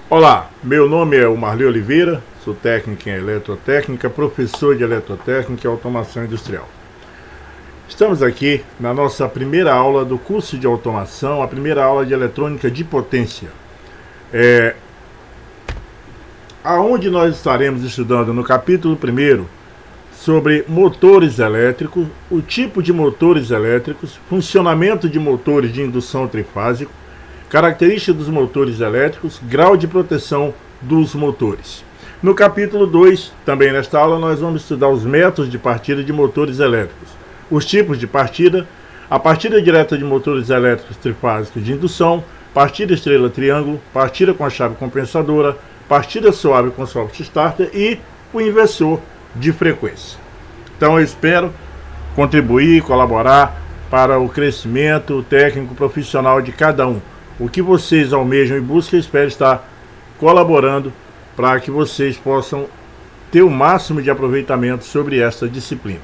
Olá, meu nome é o Marli Oliveira, sou técnico em eletrotécnica, professor de eletrotécnica e automação industrial. Estamos aqui na nossa primeira aula do curso de automação, a primeira aula de eletrônica de potência. Aonde nós estaremos estudando no capítulo 1 sobre motores elétricos, o tipo de motores elétricos, funcionamento de motores de indução trifásico, características dos motores elétricos, grau de proteção dos motores. No capítulo 2, também nesta aula, nós vamos estudar os métodos de partida de motores elétricos, os tipos de partida, a partida direta de motores elétricos trifásicos de indução, partida estrela-triângulo, partida com a chave compensadora, partida suave com soft starter e o inversor de frequência. Então eu espero contribuir, colaborar para o crescimento técnico profissional de cada um. O que vocês almejam e buscam, eu espero estar colaborando para que vocês possam ter o máximo de aproveitamento sobre esta disciplina.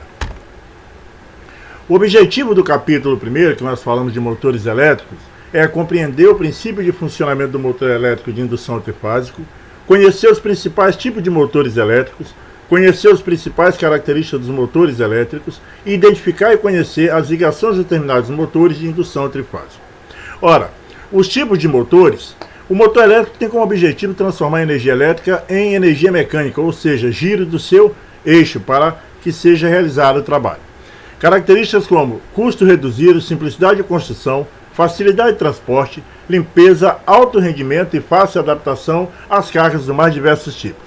O objetivo do capítulo 1, que nós falamos de motores elétricos, é compreender o princípio de funcionamento do motor elétrico de indução trifásico, conhecer os principais tipos de motores elétricos, conhecer as principais características dos motores elétricos e identificar e conhecer as ligações determinadas dos motores de indução trifásico. Ora, os tipos de motores, o motor elétrico tem como objetivo transformar a energia elétrica em energia mecânica, ou seja, giro do seu eixo para que seja realizado o trabalho. Características como custo reduzido, simplicidade de construção, facilidade de transporte, limpeza, alto rendimento e fácil adaptação às cargas dos mais diversos tipos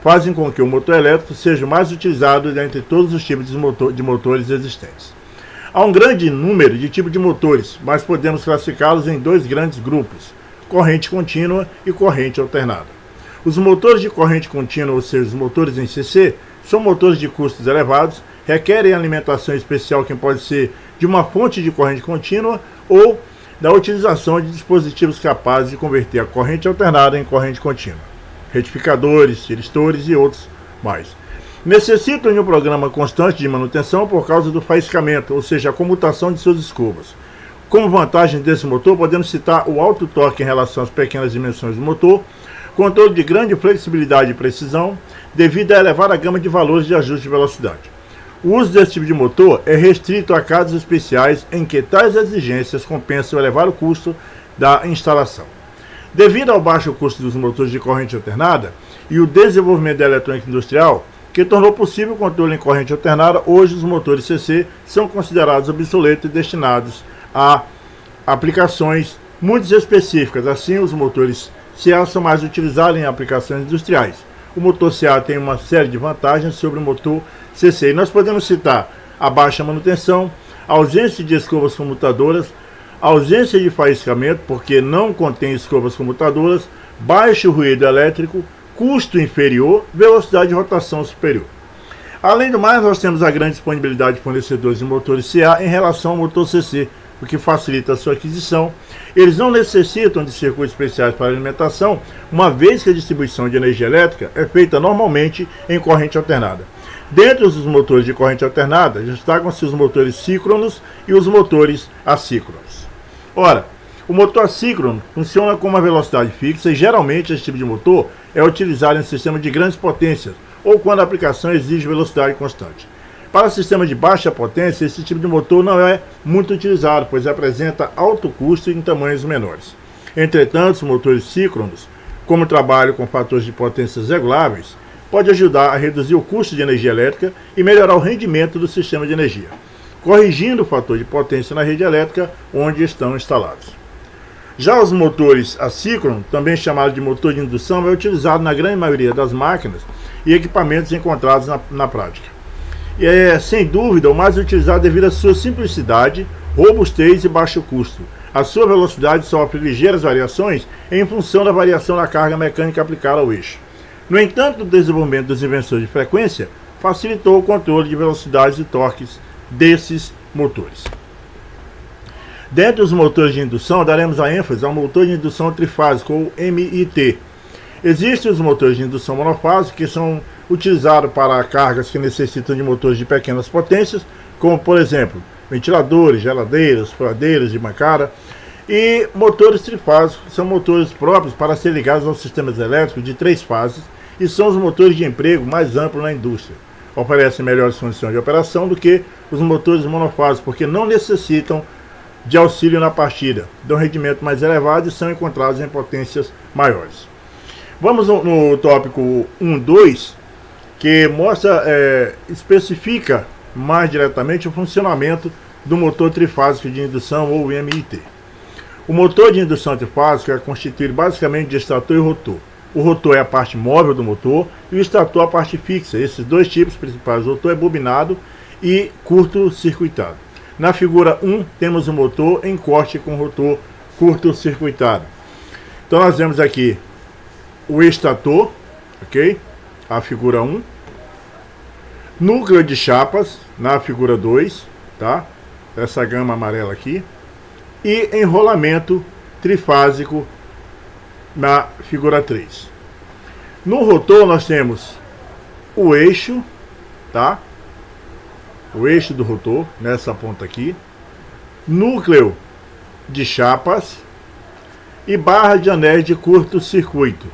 fazem com que o motor elétrico seja o mais utilizado dentre todos os tipos de motores existentes. Há um grande número de tipos de motores, mas podemos classificá-los em dois grandes grupos, corrente contínua e corrente alternada. Os motores de corrente contínua, ou seja, os motores em CC, são motores de custos elevados, requerem alimentação especial que pode ser de uma fonte de corrente contínua ou da utilização de dispositivos capazes de converter a corrente alternada em corrente contínua, retificadores, tiristores e outros mais. Necessitam de um programa constante de manutenção por causa do faiscamento, ou seja, a comutação de suas escovas. Como vantagem desse motor, podemos citar o alto torque em relação às pequenas dimensões do motor, controle de grande flexibilidade e precisão, devido à elevada gama de valores de ajuste de velocidade. O uso desse tipo de motor é restrito a casos especiais em que tais exigências compensam o elevado custo da instalação. Devido ao baixo custo dos motores de corrente alternada e o desenvolvimento da eletrônica industrial, que tornou possível o controle em corrente alternada, hoje os motores CC são considerados obsoletos e destinados a aplicações muito específicas. Assim, os motores CA são mais utilizados em aplicações industriais. O motor CA tem uma série de vantagens sobre o motor CC. E nós podemos citar a baixa manutenção, a ausência de escovas comutadoras, a ausência de faiscamento, porque não contém escovas comutadoras, baixo ruído elétrico, custo inferior, velocidade de rotação superior. Além do mais, nós temos a grande disponibilidade de fornecedores de motores CA em relação ao motor CC, o que facilita a sua aquisição. Eles não necessitam de circuitos especiais para alimentação, uma vez que a distribuição de energia elétrica é feita normalmente em corrente alternada. Dentre os motores de corrente alternada, destacam-se os motores síncronos e os motores assíncronos. Ora, o motor assíncrono funciona com uma velocidade fixa e geralmente esse tipo de motor é utilizado em sistemas de grandes potências ou quando a aplicação exige velocidade constante. Para sistemas de baixa potência, esse tipo de motor não é muito utilizado, pois apresenta alto custo em tamanhos menores. Entretanto, os motores síncronos, como trabalham com fatores de potências reguláveis, pode ajudar a reduzir o custo de energia elétrica e melhorar o rendimento do sistema de energia, corrigindo o fator de potência na rede elétrica onde estão instalados. Já os motores assíncronos, também chamados de motor de indução, é utilizado na grande maioria das máquinas e equipamentos encontrados na prática. E é, sem dúvida, o mais utilizado devido à sua simplicidade, robustez e baixo custo. A sua velocidade sofre ligeiras variações em função da variação da carga mecânica aplicada ao eixo. No entanto, o desenvolvimento dos inversores de frequência facilitou o controle de velocidades e torques desses motores. Dentre os motores de indução, daremos a ênfase ao motor de indução trifásico, ou MIT. Existem os motores de indução monofásico, que são utilizados para cargas que necessitam de motores de pequenas potências, como, por exemplo, ventiladores, geladeiras, furadeiras de bancada. E motores trifásicos são motores próprios para ser ligados aos sistemas elétricos de 3 fases e são os motores de emprego mais amplos na indústria. Oferecem melhores condições de operação do que os motores monofásicos, porque não necessitam de auxílio na partida, dão rendimento mais elevado e são encontrados em potências maiores. Vamos no tópico 1.2, que mostra, especifica mais diretamente o funcionamento do motor trifásico de indução ou MIT. O motor de indução trifásico é constituído basicamente de estator e rotor. O rotor é a parte móvel do motor e o estator a parte fixa. Esses dois tipos principais do rotor é bobinado e curto-circuitado. Na figura 1 temos o motor em corte com rotor curto-circuitado. Então nós vemos aqui o estator, ok? A figura 1. Núcleo de chapas na figura 2, tá? Essa gama amarela aqui. E enrolamento trifásico na figura 3. No rotor nós temos o eixo, tá? O eixo do rotor, nessa ponta aqui. Núcleo de chapas e barra de anéis de curto-circuito,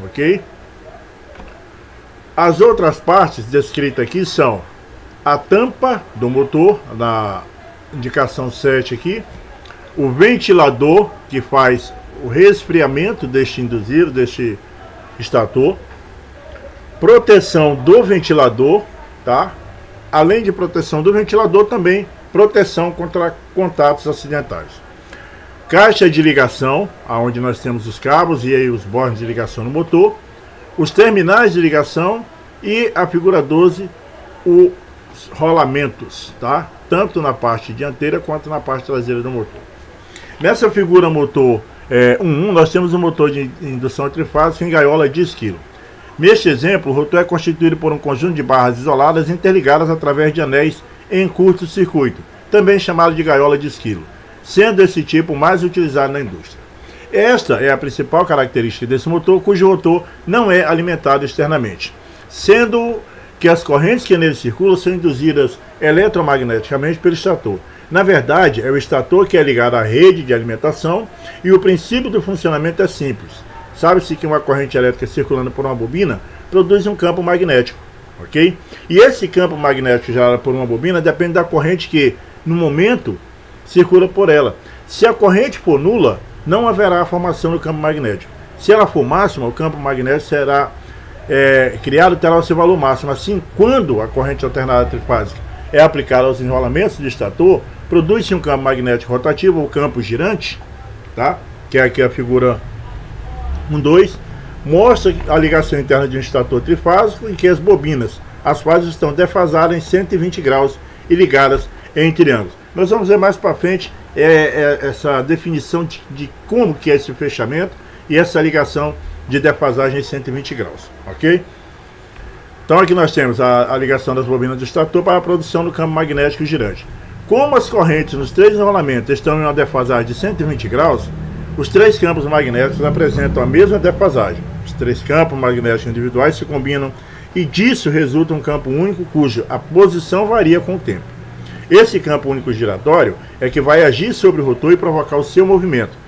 ok? As outras partes descritas aqui são a tampa do motor, na indicação 7 aqui, o ventilador que faz o resfriamento deste induzido, deste estator, proteção do ventilador, tá? Além de proteção do ventilador, também proteção contra contatos acidentais. Caixa de ligação, onde nós temos os cabos e aí os bornes de ligação no motor, os terminais de ligação e a figura 12, os rolamentos, tá? Tanto na parte dianteira quanto na parte traseira do motor. Nessa figura motor 1.1, nós temos um motor de indução trifásica em gaiola de esquilo. Neste exemplo, o rotor é constituído por um conjunto de barras isoladas interligadas através de anéis em curto-circuito, também chamado de gaiola de esquilo, sendo esse tipo mais utilizado na indústria. Esta é a principal característica desse motor, cujo rotor não é alimentado externamente, sendo que as correntes que nele circulam são induzidas eletromagneticamente pelo estator. Na verdade, é o estator que é ligado à rede de alimentação e o princípio do funcionamento é simples. Sabe-se que uma corrente elétrica circulando por uma bobina produz um campo magnético, ok? E esse campo magnético gerado por uma bobina depende da corrente que, no momento, circula por ela. Se a corrente for nula, não haverá a formação do campo magnético. Se ela for máxima, o campo magnético será criado, terá o seu valor máximo. Assim, quando a corrente alternada trifásica é aplicada aos enrolamentos de estator, produz-se um campo magnético rotativo ou campo girante, tá? Que é aqui a figura 1.2, mostra a ligação interna de um estator trifásico em que as bobinas, as fases estão defasadas em 120 graus e ligadas em triângulos. Nós vamos ver mais para frente essa definição de como que é esse fechamento e essa ligação de defasagem em 120 graus, ok? Então aqui nós temos a ligação das bobinas do estator para a produção do campo magnético girante. Como as correntes nos 3 enrolamentos estão em uma defasagem de 120 graus, os 3 campos magnéticos apresentam a mesma defasagem. Os 3 campos magnéticos individuais se combinam e disso resulta um campo único cuja posição varia com o tempo. Esse campo único giratório é que vai agir sobre o rotor e provocar o seu movimento.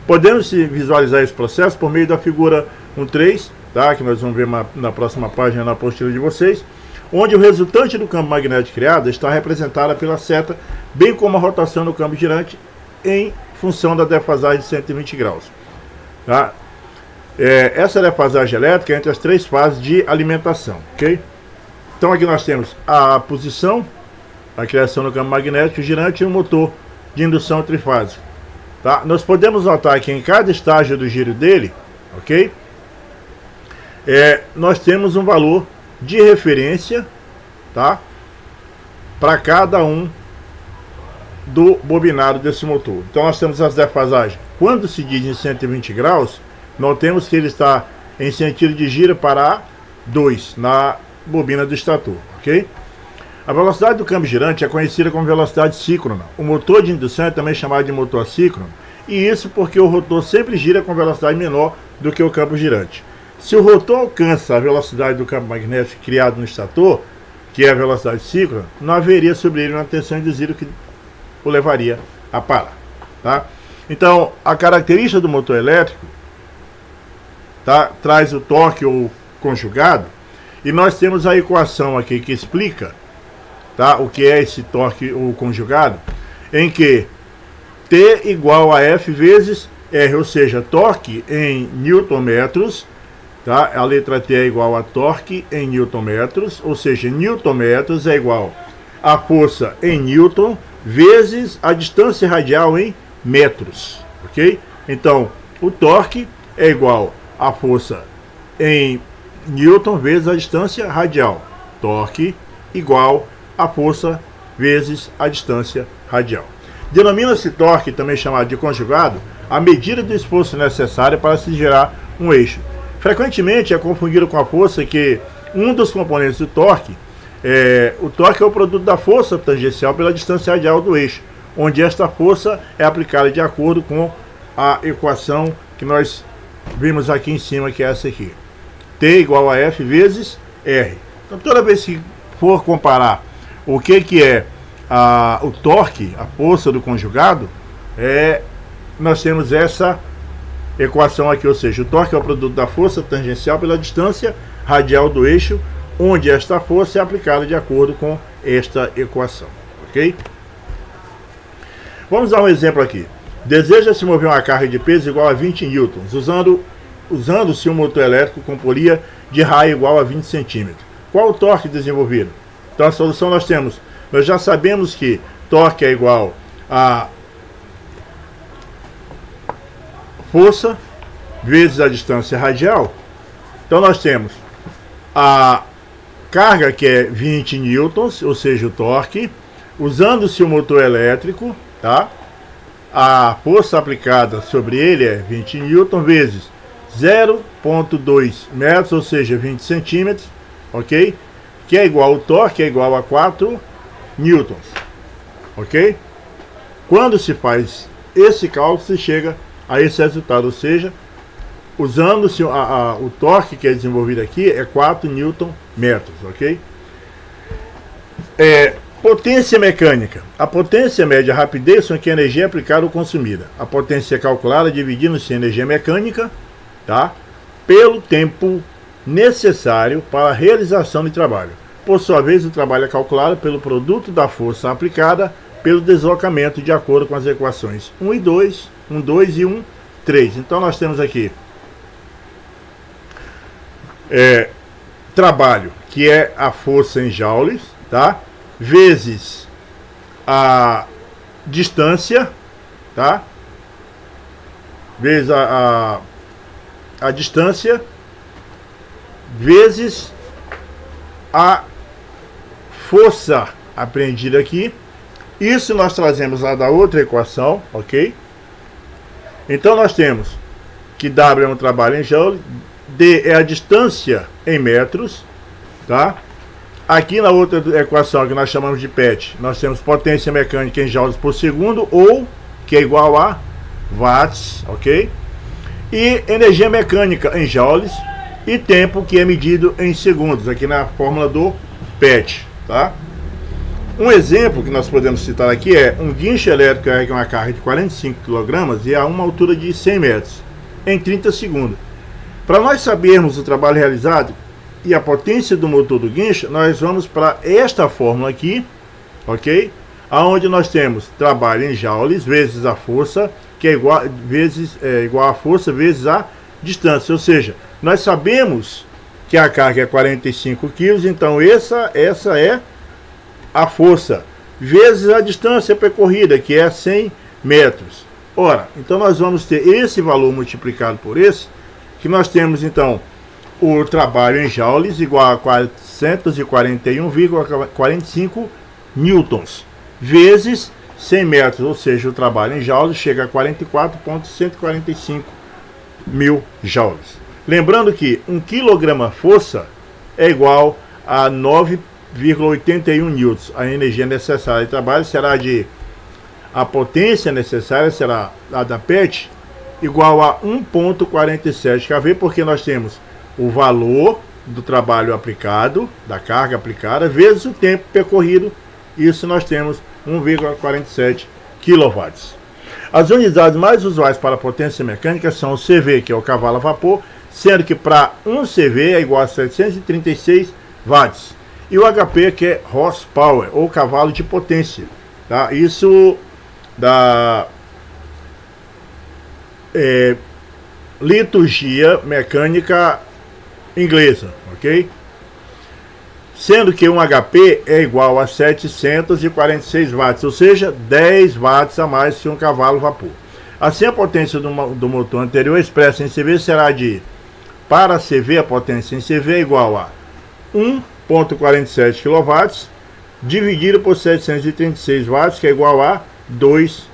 Podemos visualizar esse processo por meio da figura 1.3, tá? Que nós vamos ver na próxima página na apostila de vocês, onde o resultante do campo magnético criado está representada pela seta, bem como a rotação do campo girante em função da defasagem de 120 graus. Tá? Essa defasagem elétrica é entre as 3 fases de alimentação, ok? Então aqui nós temos a posição, a criação do campo magnético girante e o motor de indução trifásica. Tá? Nós podemos notar que em cada estágio do giro dele, ok? Nós temos um valor de referência, tá? Para cada um do bobinado desse motor. Então nós temos as defasagens. Quando se diz em 120 graus, notemos que ele está em sentido de giro para 2 na bobina do estator, ok? A velocidade do campo girante é conhecida como velocidade síncrona. O motor de indução é também chamado de motor assíncrono, e isso porque o rotor sempre gira com velocidade menor do que o campo girante. Se o rotor alcança a velocidade do campo magnético criado no estator, que é a velocidade síncrona, não haveria sobre ele uma tensão induzida que o levaria a parar. Tá? Então, a característica do motor elétrico, tá, traz o torque ou conjugado, e nós temos a equação aqui que explica, tá, o que é esse torque ou conjugado, em que T igual a F vezes R, ou seja, torque em newton-metros, tá? A letra T é igual a torque em newton-metros, ou seja, newton-metros é igual a força em newton vezes a distância radial em metros, ok? Então, o torque é igual a força em newton vezes a distância radial. Torque igual a força vezes a distância radial. Denomina-se torque, também chamado de conjugado, a medida do esforço necessário para se gerar um eixo. Frequentemente é confundido com a força, que um dos componentes do torque, o torque é o produto da força tangencial pela distância radial do eixo, onde esta força é aplicada de acordo com a equação que nós vimos aqui em cima, que é essa aqui. T igual a F vezes R. Então, toda vez que for comparar o que é o torque, a força do conjugado, nós temos essa equação aqui, ou seja, o torque é o produto da força tangencial pela distância radial do eixo, onde esta força é aplicada de acordo com esta equação, ok? Vamos dar um exemplo aqui. Deseja-se mover uma carga de peso igual a 20 newtons, usando-se um motor elétrico com polia de raio igual a 20 centímetros. Qual o torque desenvolvido? Então, a solução nós já sabemos que torque é igual a força vezes a distância radial. Então, nós temos a carga, que é 20 newtons, ou seja, o torque, usando-se o motor elétrico, tá? A força aplicada sobre ele é 20 newton vezes 0,2 metros, ou seja, 20 centímetros, ok? Que é igual, o torque é igual a 4 newtons, ok? Quando se faz esse cálculo, se chega a esse resultado, ou seja, usando-se o torque que é desenvolvido aqui é 4 newton metros, ok? Potência mecânica. A potência mede a rapidez com que a energia é aplicada ou consumida. A potência é calculada dividindo-se em energia mecânica, tá, pelo tempo necessário para a realização de trabalho. Por sua vez, o trabalho é calculado pelo produto da força aplicada pelo deslocamento, de acordo com as equações 1 e 2, 1, 2 e 1, 3. Então, nós temos aqui trabalho, que é a força em joules, tá, vezes a distância, tá, vezes a distância, vezes a força apreendida aqui. Isso nós trazemos lá da outra equação, ok? Então, nós temos que W é um trabalho em joule, D é a distância em metros, tá? Aqui na outra equação, que nós chamamos de PET, nós temos potência mecânica em joules por segundo, ou que é igual a watts, ok? E energia mecânica em joules, e tempo, que é medido em segundos, aqui na fórmula do PET, tá? Um exemplo que nós podemos citar aqui é um guincho elétrico que carrega uma carga de 45 kg e a uma altura de 100 metros, em 30 segundos. Para nós sabermos o trabalho realizado e a potência do motor do guincho, nós vamos para esta fórmula aqui, ok? Aonde nós temos trabalho em joules vezes a força, que é igual a força vezes a distância, ou seja, nós sabemos que a carga é 45 kg, então essa é a força vezes a distância percorrida, que é 100 metros. Ora, então nós vamos ter esse valor multiplicado por esse, que nós temos então o trabalho em joules igual a 441,45 newtons vezes 100 metros, ou seja, o trabalho em joules chega a 44,145 mil joules. Lembrando que 1 kg força é igual a 9,81 newtons. A energia necessária de trabalho será a potência necessária será a da PET igual a 1,47 kV, porque nós temos o valor do trabalho aplicado, da carga aplicada, vezes o tempo percorrido. Isso nós temos 1,47 kW. As unidades mais usuais para potência mecânica são o CV, que é o cavalo a vapor, sendo que para 1 CV é igual a 736 watts. E o HP, que é horsepower, ou cavalo de potência. Tá? Isso da liturgia mecânica inglesa, ok? Sendo que um HP é igual a 746 watts, ou seja, 10 watts a mais que um cavalo vapor. Assim, a potência do motor anterior expressa em CV será de, para CV, a potência em CV é igual a 1,47 kW dividido por 736 watts, que é igual a 2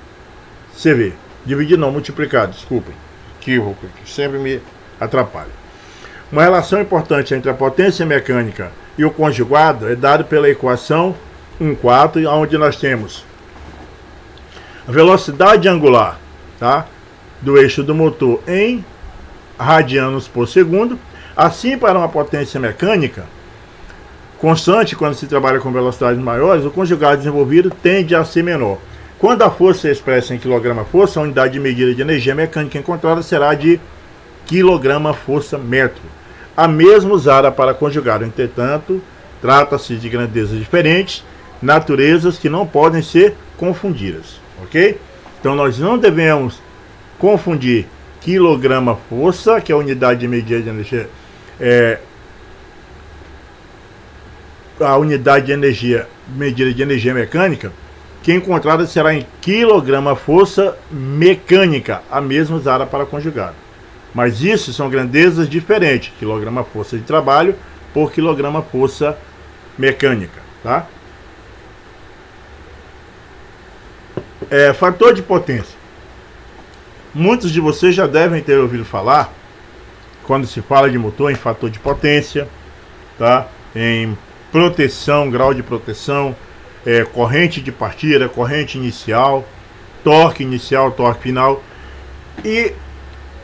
CV. Dividido não, multiplicado, desculpem, que sempre me atrapalha. Uma relação importante entre a potência mecânica e o conjugado é dado pela equação 1,4, onde nós temos a velocidade angular, tá, do eixo do motor em radianos por segundo. Assim, para uma potência mecânica constante, quando se trabalha com velocidades maiores, o conjugado desenvolvido tende a ser menor. Quando a força é expressa em quilograma-força, a unidade de medida de energia mecânica encontrada será de quilograma-força-metro. A mesma usada para conjugado. Entretanto, trata-se de grandezas diferentes, naturezas que não podem ser confundidas, ok? Então nós não devemos confundir quilograma-força, que é a unidade de medida de energia, a unidade de energia, medida de energia mecânica, que encontrada será em quilograma-força mecânica, a mesma usada para conjugado. Mas isso são grandezas diferentes, quilograma-força de trabalho por quilograma-força mecânica, tá? Fator de potência. Muitos de vocês já devem ter ouvido falar, quando se fala de motor, em fator de potência, tá? Em proteção, grau de proteção, corrente de partida, corrente inicial, torque final. E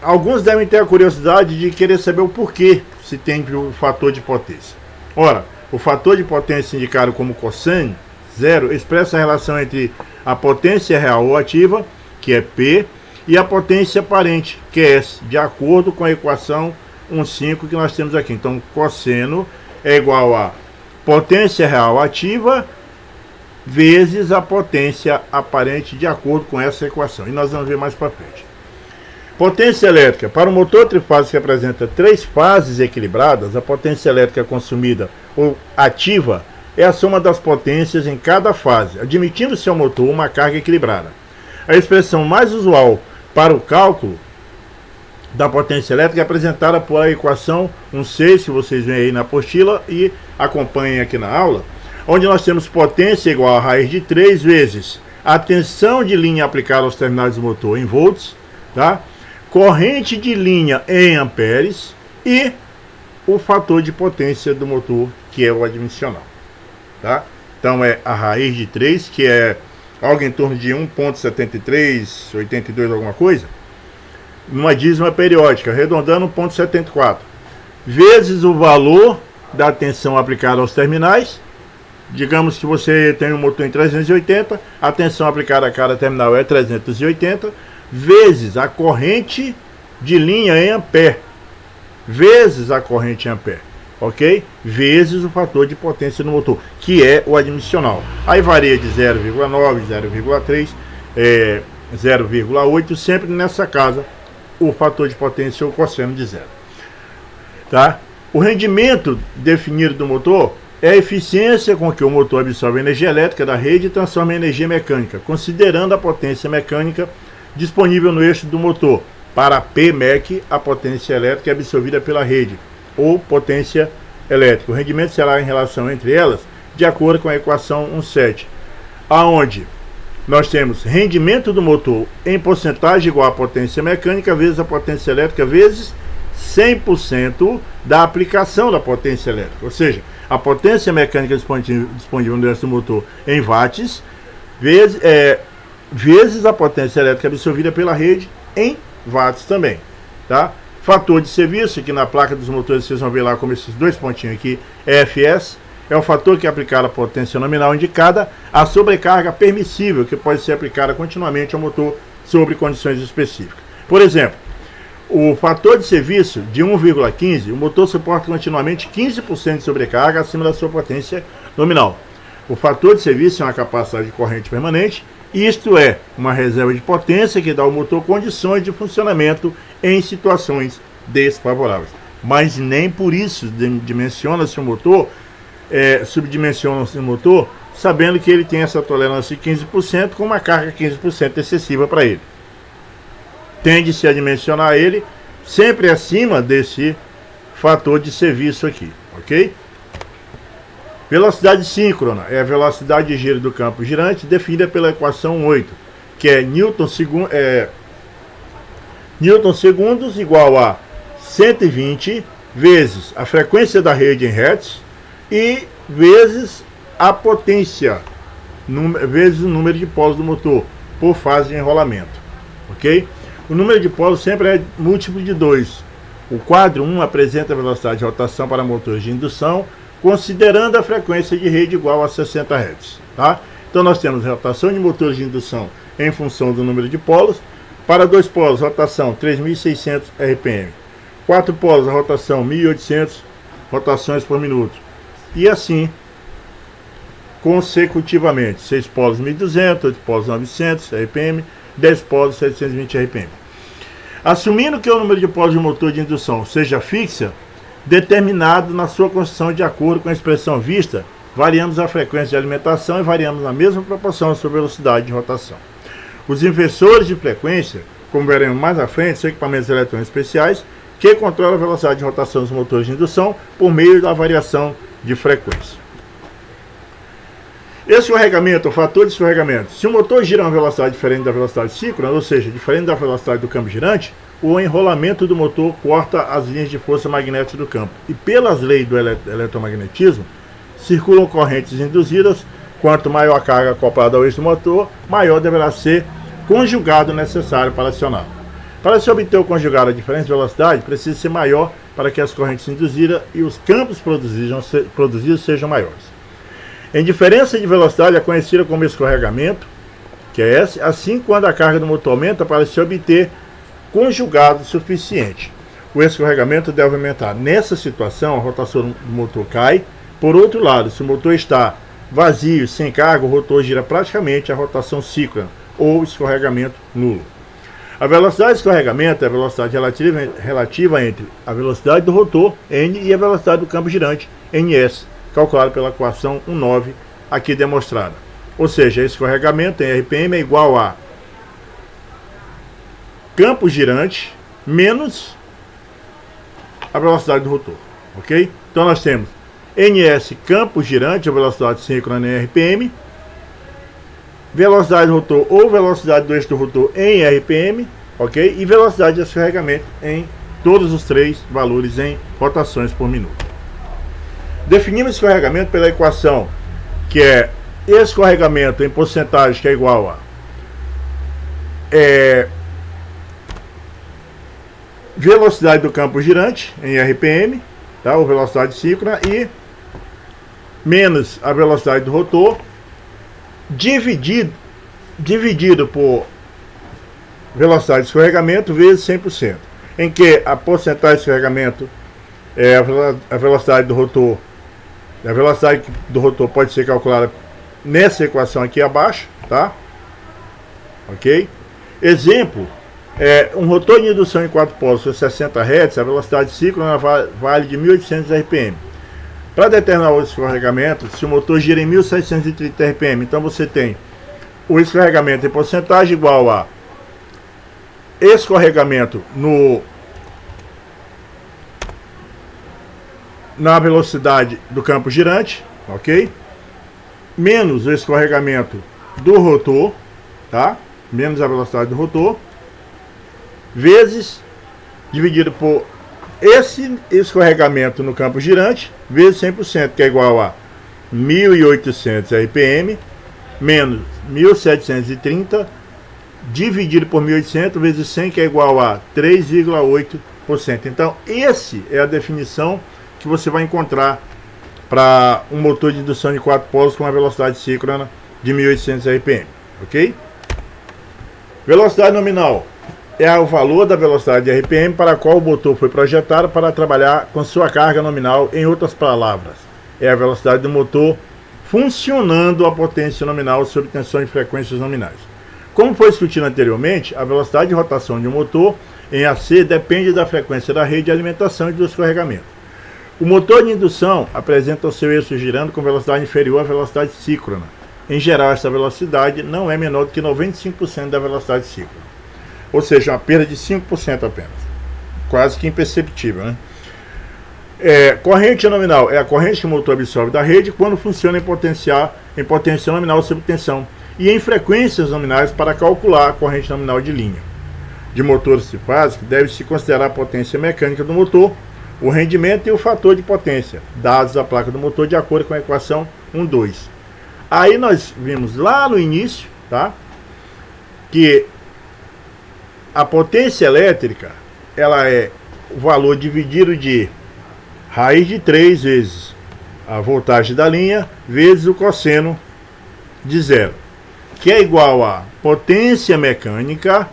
alguns devem ter a curiosidade de querer saber o porquê se tem o fator de potência. Ora, o fator de potência indicado como cosseno zero expressa a relação entre a potência real ou ativa, que é P, e a potência aparente, que é S, de acordo com a equação 1,5 que nós temos aqui. Então, cosseno é igual a potência real ativa vezes a potência aparente, de acordo com essa equação. E nós vamos ver mais para frente. Potência elétrica. Para o motor trifásico que apresenta 3 fases equilibradas, a potência elétrica consumida ou ativa é a soma das potências em cada fase, admitindo seu motor uma carga equilibrada. A expressão mais usual para o cálculo da potência elétrica é apresentada por a equação 1,6, que vocês veem aí na apostila e acompanhem aqui na aula, onde nós temos potência igual a raiz de 3 vezes a tensão de linha aplicada aos terminais do motor em volts, tá? Corrente de linha em amperes e o fator de potência do motor, que é o admissional, tá? Então é a raiz de 3, que é algo em torno de 1,73, 82 alguma coisa, numa dízima periódica, arredondando 1,74, vezes o valor da tensão aplicada aos terminais. Digamos que você tem um motor em 380, a tensão aplicada a cada terminal é 380, vezes a corrente de linha em ampere, vezes a corrente em ampere, ok? Vezes o fator de potência no motor, que é o admissional. Aí varia de 0,9, 0,3, 0,8, sempre nessa casa o fator de potência ou cosseno de zero, tá? O rendimento definido do motor é a eficiência com que o motor absorve a energia elétrica da rede e transforma em energia mecânica, considerando a potência mecânica disponível no eixo do motor. Para Pmec, a potência elétrica é absorvida pela rede, ou potência elétrica. O rendimento será em relação entre elas, de acordo com a equação 1,7, aonde nós temos rendimento do motor em porcentagem igual à potência mecânica vezes a potência elétrica vezes 100% da aplicação da potência elétrica. Ou seja, a potência mecânica disponível no eixo do motor em watts vezes a potência elétrica absorvida pela rede em watts também, tá? Fator de serviço, que na placa dos motores vocês vão ver lá como esses dois pontinhos aqui, EFS, é o fator que é aplicado à potência nominal indicada, a sobrecarga permissível, que pode ser aplicada continuamente ao motor sobre condições específicas. Por exemplo, o fator de serviço de 1,15, o motor suporta continuamente 15% de sobrecarga acima da sua potência nominal. O fator de serviço é uma capacidade de corrente permanente, isto é, uma reserva de potência que dá ao motor condições de funcionamento em situações desfavoráveis. Mas nem por isso dimensiona-se o motor, subdimensiona-se o motor, sabendo que ele tem essa tolerância de 15% com uma carga 15% excessiva para ele. Tende-se a dimensionar ele sempre acima desse fator de serviço aqui, ok? Velocidade síncrona é a velocidade de giro do campo girante definida pela equação 8, que é Newton segundos igual a 120 vezes a frequência da rede em Hertz e vezes a potência, vezes o número de polos do motor por fase de enrolamento, ok? O número de polos sempre é múltiplo de 2. O quadro 1 apresenta a velocidade de rotação para motores de indução, considerando a frequência de rede igual a 60 Hz. Tá? Então nós temos rotação de motores de indução em função do número de polos. Para 2 polos, rotação 3.600 RPM. 4 polos, a rotação 1.800 rotações por minuto. E assim consecutivamente. 6 polos 1.200, 8 polos 900 RPM, 10 polos 720 RPM. Assumindo que o número de polos de motor de indução seja fixa, determinado na sua construção de acordo com a expressão vista, variamos a frequência de alimentação e variamos na mesma proporção a sua velocidade de rotação. Os inversores de frequência, como veremos mais à frente, são equipamentos eletrônicos especiais que controlam a velocidade de rotação dos motores de indução por meio da variação de frequência. Escorregamento, o fator de escorregamento. Se o motor gira a uma velocidade diferente da velocidade síncrona, ou seja, diferente da velocidade do campo girante, o enrolamento do motor corta as linhas de força magnética do campo. E pelas leis do eletromagnetismo, circulam correntes induzidas. Quanto maior a carga acoplada ao eixo do motor, maior deverá ser conjugado necessário para acioná-lo. Para se obter o conjugado a diferente velocidade, precisa ser maior para que as correntes induzidas e os campos produzidos sejam maiores. Em diferença de velocidade é conhecida como escorregamento, que é S, assim quando a carga do motor aumenta para se obter conjugado suficiente. O escorregamento deve aumentar. Nessa situação, a rotação do motor cai. Por outro lado, se o motor está vazio, sem carga, o rotor gira praticamente a rotação síncrona, ou escorregamento nulo. A velocidade de escorregamento é a velocidade relativa entre a velocidade do rotor, N, e a velocidade do campo girante, NS, calculado pela equação 19, aqui demonstrada. Ou seja, escorregamento em RPM é igual a campo girante menos a velocidade do rotor, ok? Então nós temos NS, campo girante, a velocidade síncrona em RPM, velocidade do rotor ou velocidade do eixo do rotor em RPM, ok? E velocidade de escorregamento em todos os três valores em rotações por minuto. Definimos escorregamento pela equação que é escorregamento em porcentagem, que é igual a velocidade do campo girante em RPM, tá? Ou velocidade síncrona, e menos a velocidade do rotor dividido por velocidade de escorregamento vezes 100%, em que a porcentagem de escorregamento é a velocidade do rotor. A velocidade do rotor pode ser calculada nessa equação aqui abaixo, tá? Ok? Exemplo, um rotor de indução em 4 polos com 60 Hz, a velocidade síncrona vale de 1.800 RPM. Para determinar o escorregamento, se o motor gira em 1.730 RPM, então você tem o escorregamento em porcentagem igual a escorregamento na velocidade do campo girante, ok? Menos o escorregamento do rotor, tá? Menos a velocidade do rotor, vezes, dividido por esse escorregamento no campo girante, vezes 100%, que é igual a 1.800 RPM, menos 1.730, dividido por 1.800, vezes 100, que é igual a 3,8%. Então, essa é a definição que você vai encontrar para um motor de indução de 4 polos com uma velocidade síncrona de 1.800 RPM, ok? Velocidade nominal é o valor da velocidade de RPM para a qual o motor foi projetado para trabalhar com sua carga nominal. Em outras palavras, é a velocidade do motor funcionando a potência nominal sob tensão de frequências nominais. Como foi discutido anteriormente, a velocidade de rotação de um motor em AC depende da frequência da rede de alimentação e do escorregamento. O motor de indução apresenta o seu eixo girando com velocidade inferior à velocidade síncrona. Em geral, essa velocidade não é menor do que 95% da velocidade síncrona. Ou seja, uma perda de 5% apenas. Quase que imperceptível, né? Corrente nominal é a corrente que o motor absorve da rede quando funciona em potência nominal sob tensão e em frequências nominais para calcular a corrente nominal de linha. De motores trifásicos, deve-se considerar a potência mecânica do motor, o rendimento e o fator de potência, dados da placa do motor de acordo com a equação 1,2. Aí nós vimos lá no início, tá, que a potência elétrica, ela é o valor dividido de raiz de 3 vezes a voltagem da linha, vezes o cosseno de zero, que é igual a potência mecânica,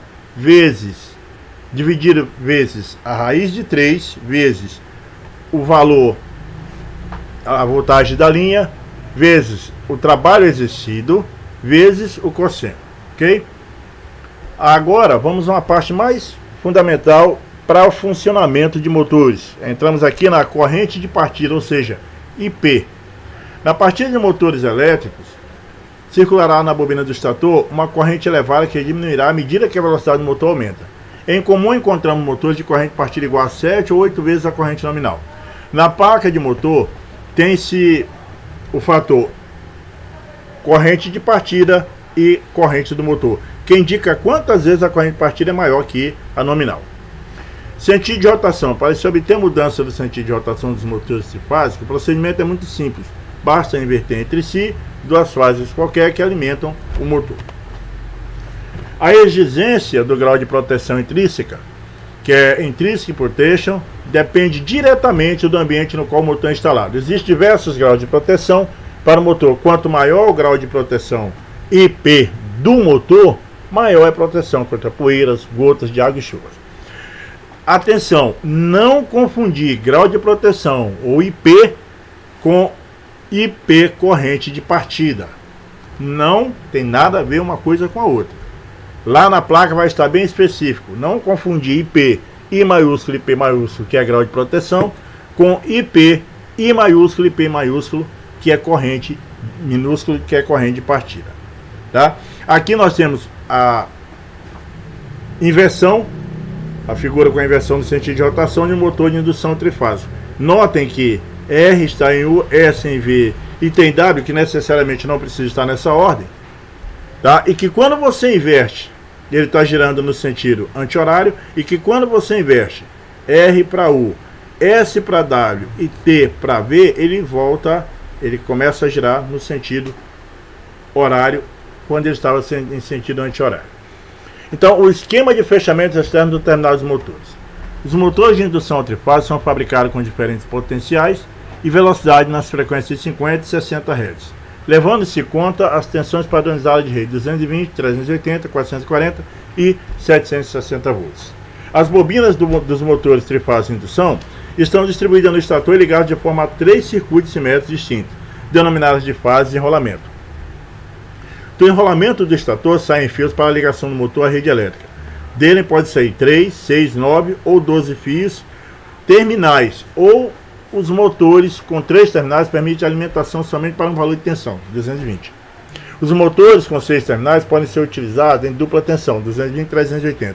dividido vezes a raiz de 3, vezes o valor, a voltagem da linha, vezes o trabalho exercido, vezes o cosseno, ok? Agora, vamos a uma parte mais fundamental para o funcionamento de motores. Entramos aqui na corrente de partida, ou seja, IP. Na partida de motores elétricos, circulará na bobina do estator uma corrente elevada que diminuirá à medida que a velocidade do motor aumenta. Em comum, encontramos motores de corrente de partida igual a 7 ou 8 vezes a corrente nominal. Na placa de motor, tem-se o fator corrente de partida e corrente do motor, que indica quantas vezes a corrente de partida é maior que a nominal. Sentido de rotação. Para se obter mudança do sentido de rotação dos motores trifásicos, o procedimento é muito simples. Basta inverter entre si duas fases qualquer que alimentam o motor. A exigência do grau de proteção intrínseca, que é Intrinsic Protection, depende diretamente do ambiente no qual o motor é instalado. Existem diversos graus de proteção para o motor. Quanto maior o grau de proteção IP do motor, maior é a proteção contra poeiras, gotas de água e chuvas. Atenção, não confundir grau de proteção ou IP com IP corrente de partida. Não tem nada a ver uma coisa com a outra. Lá na placa vai estar bem específico. Não confundir IP I maiúsculo e P maiúsculo, que é grau de proteção, com IP I maiúsculo e P maiúsculo, que é corrente minúsculo, que é corrente de partida. Tá? Aqui nós temos a inversão, a figura com a inversão do sentido de rotação de um motor de indução trifásico. Notem que R está em U, S em V e tem W, que necessariamente não precisa estar nessa ordem, tá? E que quando você inverte, ele está girando no sentido anti-horário, e que quando você inverte R para U, S para W e T para V, ele começa a girar no sentido horário, quando ele estava em sentido anti-horário. Então, o esquema de fechamento externo do terminal dos motores. Os motores de indução trifásica são fabricados com diferentes potenciais e velocidade nas frequências de 50 e 60 Hz, levando-se em conta as tensões padronizadas de rede 220, 380, 440 e 760 volts. As bobinas dos motores trifásicos de indução estão distribuídas no estator e ligadas de forma a 3 circuitos simétricos distintos, denominados de fases de enrolamento. Do enrolamento do estator saem fios para a ligação do motor à rede elétrica. Dele pode sair 3, 6, 9 ou 12 fios terminais, ou os motores com 3 terminais permitem alimentação somente para um valor de tensão, 220. Os motores com 6 terminais podem ser utilizados em dupla tensão, 220 e 380.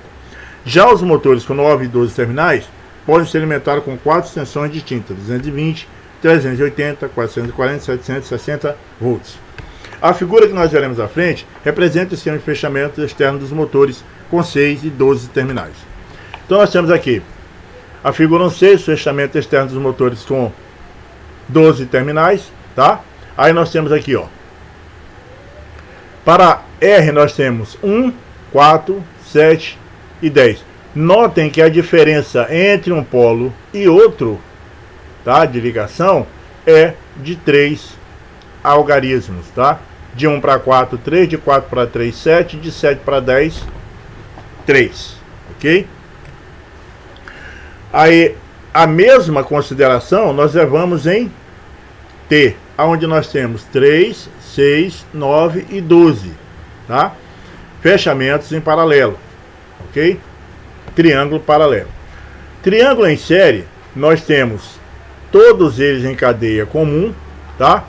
Já os motores com 9 e 12 terminais podem ser alimentados com 4 tensões distintas, 220, 380, 440, 760 volts. A figura que nós veremos à frente representa o esquema de fechamento externo dos motores com 6 e 12 terminais. Então nós temos aqui a figura 6, fechamento externo dos motores com 12 terminais, tá? Aí nós temos aqui, ó, para R nós temos 1, 4, 7 e 10. Notem que a diferença entre um polo e outro, tá, de ligação é de 3 algarismos, tá? De 1 para 4, 3, de 4 para 3, 7, de 7 para 10, 3, ok? Aí, a mesma consideração nós levamos em T, onde nós temos 3, 6, 9 e 12, tá? Fechamentos em paralelo, ok? Triângulo paralelo. Triângulo em série, nós temos todos eles em cadeia comum, tá?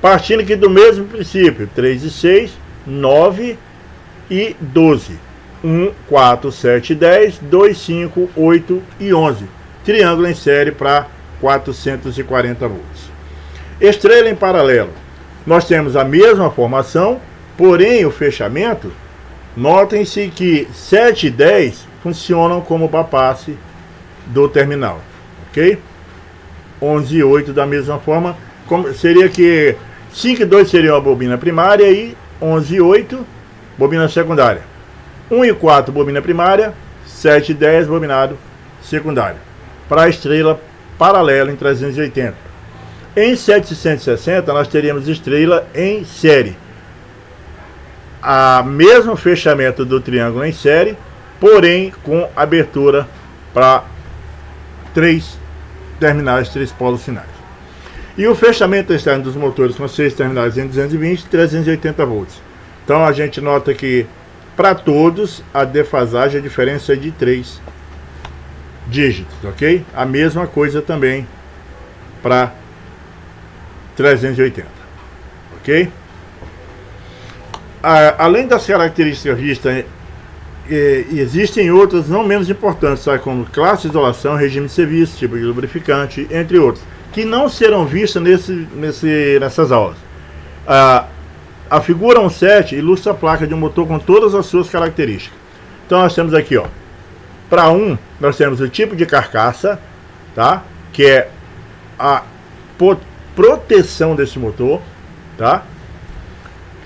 Partindo aqui do mesmo princípio, 3 e 6, 9 e 12. 1, 4, 7, 10, 2, 5, 8 e 11. Triângulo em série para 440 volts. Estrela em paralelo. Nós temos a mesma formação, porém o fechamento, notem-se que 7 e 10 funcionam como bypass do terminal, ok? 11 e 8 da mesma forma, como seria que 5 e 2 seriam a bobina primária e 11 e 8, bobina secundária. 1 e 4, bobina primária, 7 e 10, bobinado secundário. Para a estrela paralela em 380. Em 760, nós teríamos estrela em série. A mesmo fechamento do triângulo em série, porém com abertura para 3 terminais, 3 polos finais. E o fechamento externo dos motores com 6 terminais em 220 e 380 volts. Então a gente nota que para todos a defasagem, a diferença é de 3 dígitos, ok? A mesma coisa também para 380, ok? Além das características vistas, existem outras não menos importantes, sabe, como classe de isolação, regime de serviço, tipo de lubrificante, entre outros, que não serão vistas nessas aulas. A figura 1.7 ilustra a placa de um motor com todas as suas características. Então nós temos aqui, ó, para 1, nós temos o tipo de carcaça, tá? Que é a proteção desse motor, tá?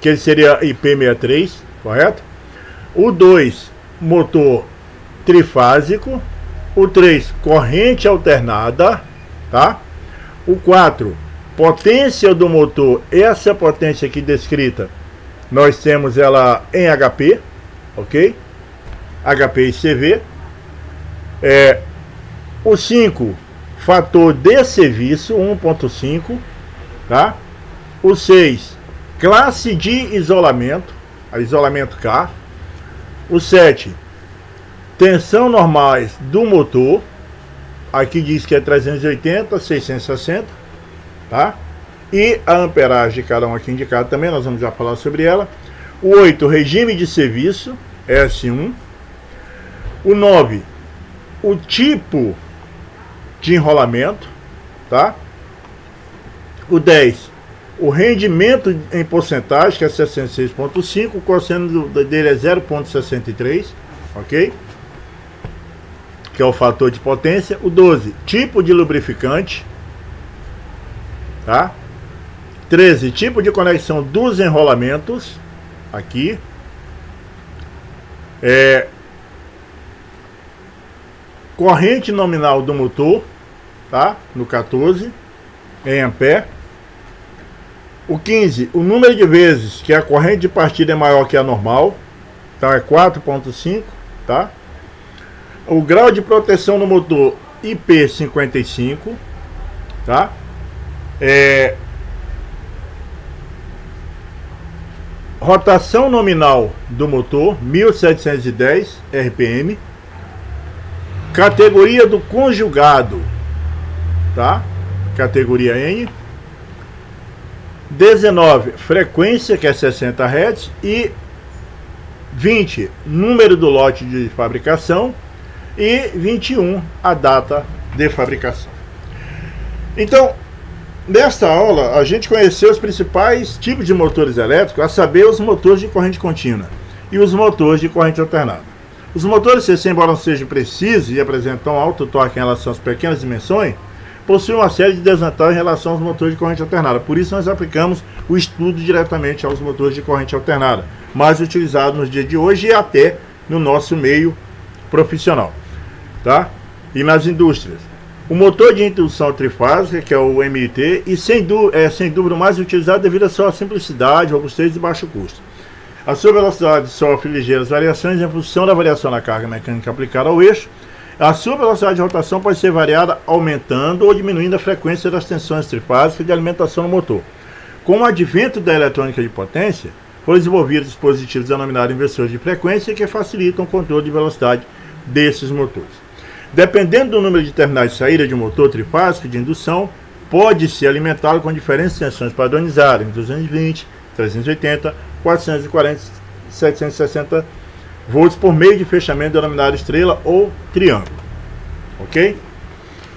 Que ele seria IP63, correto? O 2, motor trifásico. O 3, corrente alternada, tá? O 4, potência do motor. Essa potência aqui descrita, nós temos ela em HP, ok? HP e CV. O 5, fator de serviço, 1.5, tá? O 6, classe de isolamento, isolamento K. O 7, tensão normais do motor. Aqui diz que é 380, 660, tá? E a amperagem de cada um aqui indicado também, nós vamos já falar sobre ela. O 8, regime de serviço, S1. O 9, o tipo de enrolamento, tá? O 10, o rendimento em porcentagem, que é 66,5, o cosseno dele é 0,63, ok? Que é o fator de potência. O 12, tipo de lubrificante, tá? 13, tipo de conexão dos enrolamentos, aqui. Corrente nominal do motor, tá? No 14, em ampere. O 15, o número de vezes que a corrente de partida é maior que a normal, então é 4,5, tá? O grau de proteção no motor, IP55, tá? Rotação nominal do motor, 1710 RPM. Categoria do conjugado, tá? Categoria N. 19, frequência, que é 60 Hz. E 20, número do lote de fabricação. E 21, a data de fabricação. Então, nesta aula, a gente conheceu os principais tipos de motores elétricos, a saber, os motores de corrente contínua e os motores de corrente alternada. Os motores CC, embora não sejam precisos e apresentam alto torque em relação às pequenas dimensões, possuem uma série de desvantagens em relação aos motores de corrente alternada. Por isso nós aplicamos o estudo diretamente aos motores de corrente alternada, mais utilizados nos dias de hoje e até no nosso meio profissional, tá? E nas indústrias. O motor de indução trifásica, que é o MIT, e sem dúvida o mais utilizado devido à sua simplicidade, robustez e baixo custo. A sua velocidade sofre ligeiras variações em função da variação da carga mecânica aplicada ao eixo. A sua velocidade de rotação pode ser variada aumentando ou diminuindo a frequência das tensões trifásicas de alimentação no motor. Com o advento da eletrônica de potência, foram desenvolvidos dispositivos denominados inversores de frequência que facilitam o controle de velocidade desses motores. Dependendo do número de terminais de saída de um motor trifásico de indução, pode-se alimentá-lo com diferentes tensões padronizadas, em 220, 380, 440 e 760 volts por meio de fechamento denominado estrela ou triângulo. Ok?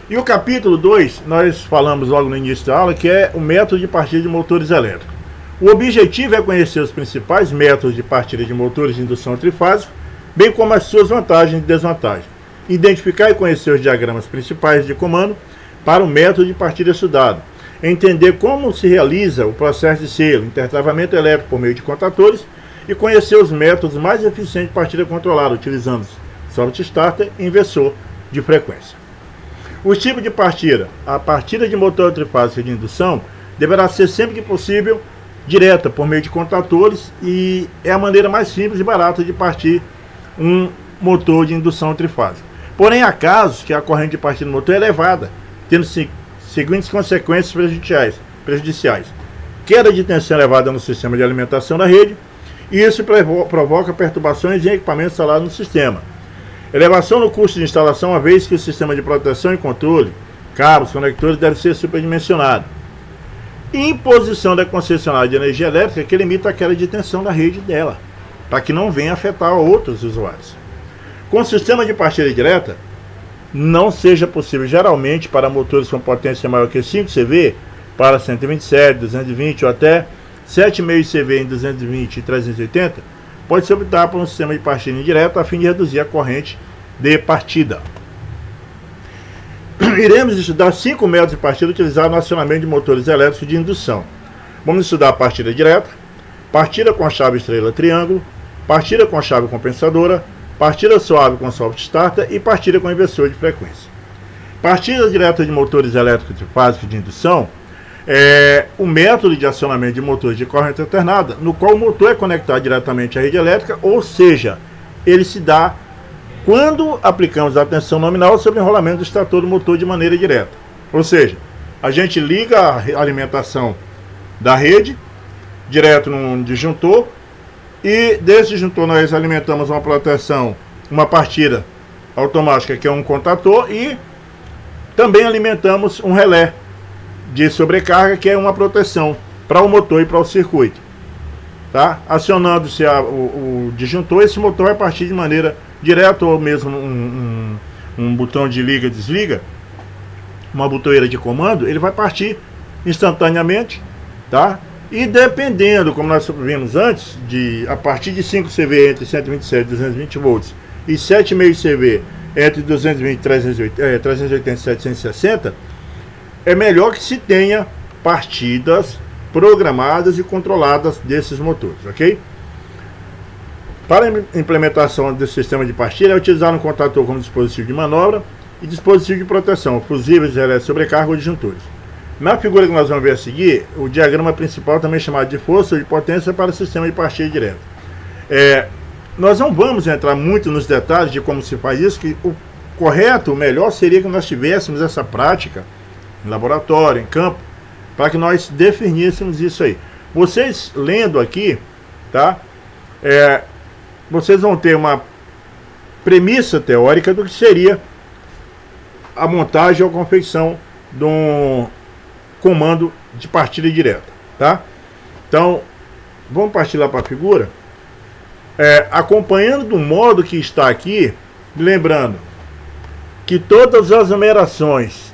E o capítulo 2, nós falamos logo no início da aula, que é o método de partida de motores elétricos. O objetivo é conhecer os principais métodos de partida de motores de indução trifásica, bem como as suas vantagens e desvantagens. Identificar e conhecer os diagramas principais de comando para o método de partida estudado. Entender como se realiza o processo de selo, intertravamento elétrico por meio de contatores e conhecer os métodos mais eficientes de partida controlada, utilizando soft starter e inversor de frequência. Os tipos de partida. A partida de motor trifásico de indução deverá ser sempre que possível direta por meio de contatores e é a maneira mais simples e barata de partir um motor de indução trifásica. Porém, há casos que a corrente de partida do motor é elevada, tendo seguintes consequências prejudiciais. Queda de tensão elevada no sistema de alimentação da rede, e isso provoca perturbações em equipamentos instalados no sistema. Elevação no custo de instalação, uma vez que o sistema de proteção e controle, cabos, conectores, deve ser superdimensionado. Imposição da concessionária de energia elétrica que limita a queda de tensão da rede dela, para que não venha afetar outros usuários. Com o sistema de partida direta, não seja possível, geralmente, para motores com potência maior que 5 CV, para 127, 220 ou até 7,5 CV em 220 e 380, pode-se optar por um sistema de partida indireta a fim de reduzir a corrente de partida. Iremos estudar 5 métodos de partida utilizados no acionamento de motores elétricos de indução. Vamos estudar a partida direta, partida com a chave estrela triângulo, partida com a chave compensadora, partida suave com soft starter e partida com inversor de frequência. Partida direta de motores elétricos trifásicos de indução é o método de acionamento de motores de corrente alternada, no qual o motor é conectado diretamente à rede elétrica, ou seja, ele se dá quando aplicamos a tensão nominal sobre o enrolamento do estator do motor de maneira direta. Ou seja, a gente liga a alimentação da rede direto num disjuntor, e desse disjuntor nós alimentamos uma proteção, uma partida automática que é um contator, e também alimentamos um relé de sobrecarga que é uma proteção para o motor e para o circuito. Tá? Acionando-se o disjuntor, esse motor vai partir de maneira direta, ou mesmo um botão de liga e desliga, uma botoeira de comando, ele vai partir instantaneamente, tá? E dependendo, como nós vimos antes, a partir de 5 CV entre 127 e 220 volts e 7,5 CV entre 220 e 380 e 760, é melhor que se tenha partidas programadas e controladas desses motores, ok? Para a implementação desse sistema de partida, é utilizar um contator como dispositivo de manobra e dispositivo de proteção, fusíveis, relés, sobrecarga ou disjuntores. Na figura que nós vamos ver a seguir, o diagrama principal, também chamado de força ou de potência, para o sistema de partida direta. Nós não vamos entrar muito nos detalhes de como se faz isso, que o correto, o melhor seria que nós tivéssemos essa prática em laboratório, em campo, para que nós definíssemos isso aí. Vocês lendo aqui, tá? Vocês vão ter uma premissa teórica do que seria a montagem ou confecção de um comando de partida direta, tá? Então, vamos partir lá para a figura. Acompanhando do modo que está aqui, lembrando que todas as numerações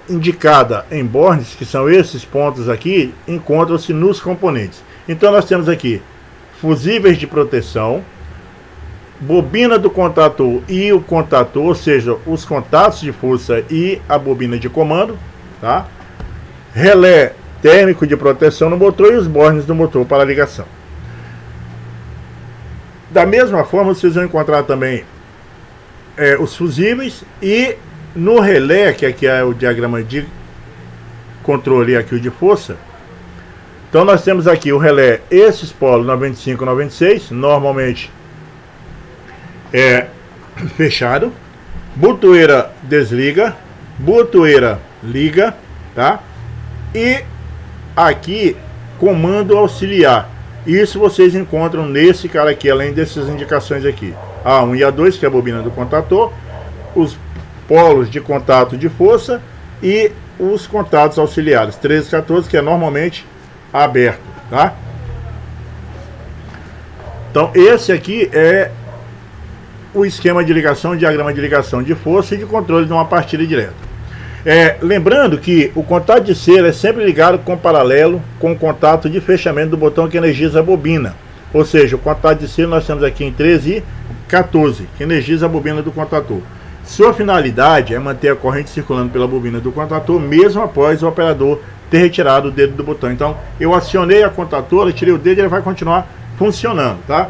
indicadas em bornes, que são esses pontos aqui, encontram-se nos componentes. Então nós temos aqui fusíveis de proteção, bobina do contator e o contator, ou seja, os contatos de força e a bobina de comando, tá? Relé térmico de proteção no motor e os bornes do motor para ligação. Da mesma forma, vocês vão encontrar também os fusíveis, e no relé, que aqui é o diagrama de controle e aqui o de força, Então nós temos aqui o relé, esses polos 95 e 96, normalmente é fechado. Botoeira desliga, botoeira liga, tá? E aqui comando auxiliar. Isso vocês encontram nesse cara aqui, além dessas indicações aqui. A1 e A2, que é a bobina do contator, os polos de contato de força e os contatos auxiliares 13 e 14, que é normalmente aberto, tá? Então esse aqui é o esquema de ligação, o diagrama de ligação de força e de controle de uma partida direta. Lembrando que o contato de cera é sempre ligado com paralelo com o contato de fechamento do botão que energiza a bobina. Ou seja, o contato de cera nós temos aqui em 13 e 14, que energiza a bobina do contator. Sua finalidade é manter a corrente circulando pela bobina do contator, mesmo após o operador ter retirado o dedo do botão. Então, eu acionei a contatora, tirei o dedo e ele vai continuar funcionando, tá?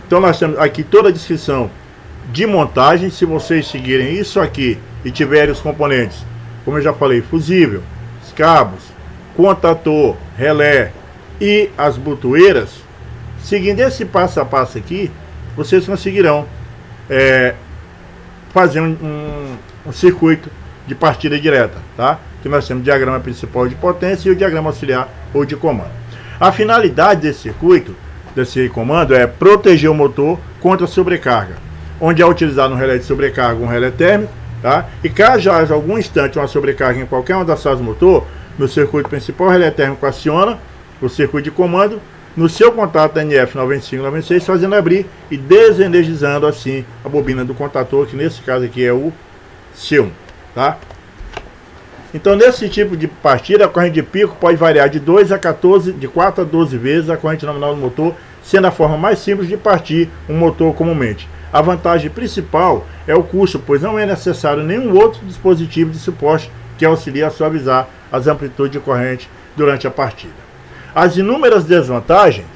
Então, nós temos aqui toda a descrição de montagem. Se vocês seguirem isso aqui e tiverem os componentes, como eu já falei, fusível, os cabos, contator, relé e as botoeiras, seguindo esse passo a passo aqui, vocês conseguirão fazer um circuito de partida direta, tá? Que nós temos o diagrama principal de potência e o diagrama auxiliar ou de comando. A finalidade desse circuito, desse comando, é proteger o motor contra sobrecarga, onde é utilizado um relé de sobrecarga, um relé térmico, tá? E caso haja algum instante uma sobrecarga em qualquer uma das fases do motor, no circuito principal, o relé térmico aciona o circuito de comando no seu contato NF 95 e 96, fazendo abrir e desenergizando assim a bobina do contator, que nesse caso aqui é o C1, tá? Então, nesse tipo de partida, a corrente de pico pode variar de 2 a 14, de 4 a 12 vezes a corrente nominal do motor, sendo a forma mais simples de partir um motor comumente. A vantagem principal é o custo, pois não é necessário nenhum outro dispositivo de suporte que auxilie a suavizar as amplitudes de corrente durante a partida. As inúmeras desvantagens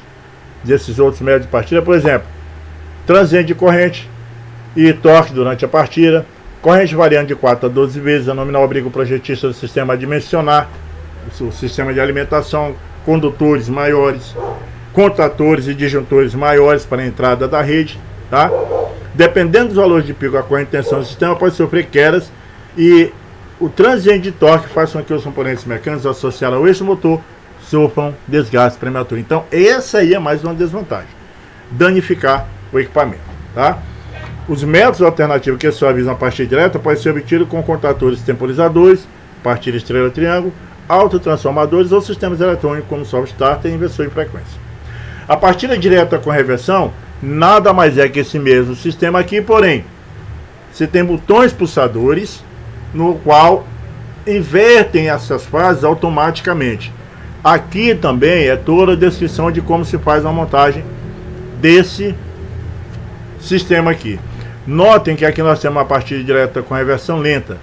desses outros métodos de partida, por exemplo, transiente de corrente e torque durante a partida, corrente variando de 4 a 12 vezes, a nominal obriga o projetista do sistema a dimensionar o sistema de alimentação, condutores maiores, contatores e disjuntores maiores para a entrada da rede, tá? Dependendo dos valores de pico, a corrente de tensão do sistema pode sofrer quedas e o transiente de torque faz com que os componentes mecânicos associados ao eixo motor sofram desgaste prematuro. Então, essa aí é mais uma desvantagem: danificar o equipamento, tá? Os métodos alternativos que suavizam a partida direta podem ser obtidos com contatores temporizadores, partida estrela-triângulo, autotransformadores ou sistemas eletrônicos como soft starter e inversor de frequência. A partida direta com reversão nada mais é que esse mesmo sistema aqui, porém, você tem botões pulsadores no qual invertem essas fases automaticamente. Aqui também é toda a descrição de como se faz a montagem desse sistema aqui. Notem que aqui nós temos uma partida direta com reversão lenta,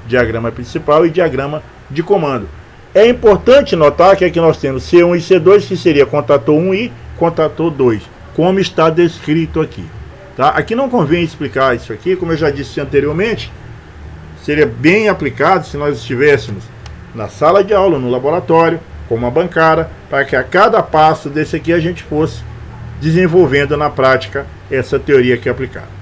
diagrama principal e diagrama de comando. É importante notar que aqui nós temos C1 e C2, que seria contator 1 e contator 2, como está descrito aqui, tá? Aqui não convém explicar isso aqui, como eu já disse anteriormente, seria bem aplicado se nós estivéssemos na sala de aula, no laboratório, com uma bancada, para que a cada passo desse aqui a gente fosse desenvolvendo na prática essa teoria aqui aplicada.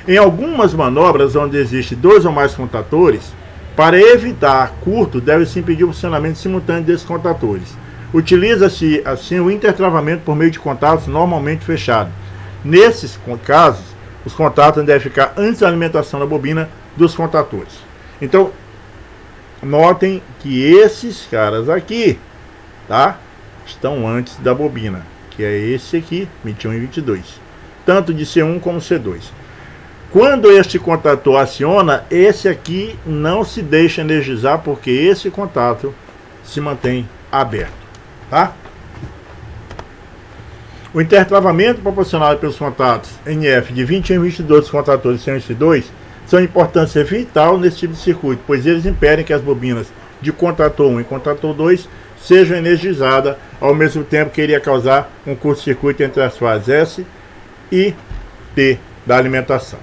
Em algumas manobras onde existe 2 ou mais contatores, para evitar curto, deve-se impedir o funcionamento simultâneo desses contatores. Utiliza-se assim o intertravamento por meio de contatos normalmente fechados. Nesses casos, os contatos devem ficar antes da alimentação da bobina dos contatores. Então, notem que esses caras aqui, tá, estão antes da bobina, que é esse aqui, 21 e 22, tanto de C1 como C2. Quando este contator aciona, esse aqui não se deixa energizar, porque esse contato se mantém aberto, tá? O intertravamento proporcionado pelos contatos NF de 21 e 22 dos contatores C1 e C2 são de importância vital nesse tipo de circuito, pois eles impedem que as bobinas de contator 1 e contator 2 sejam energizadas, ao mesmo tempo que iria causar um curto-circuito entre as fases S e T da alimentação.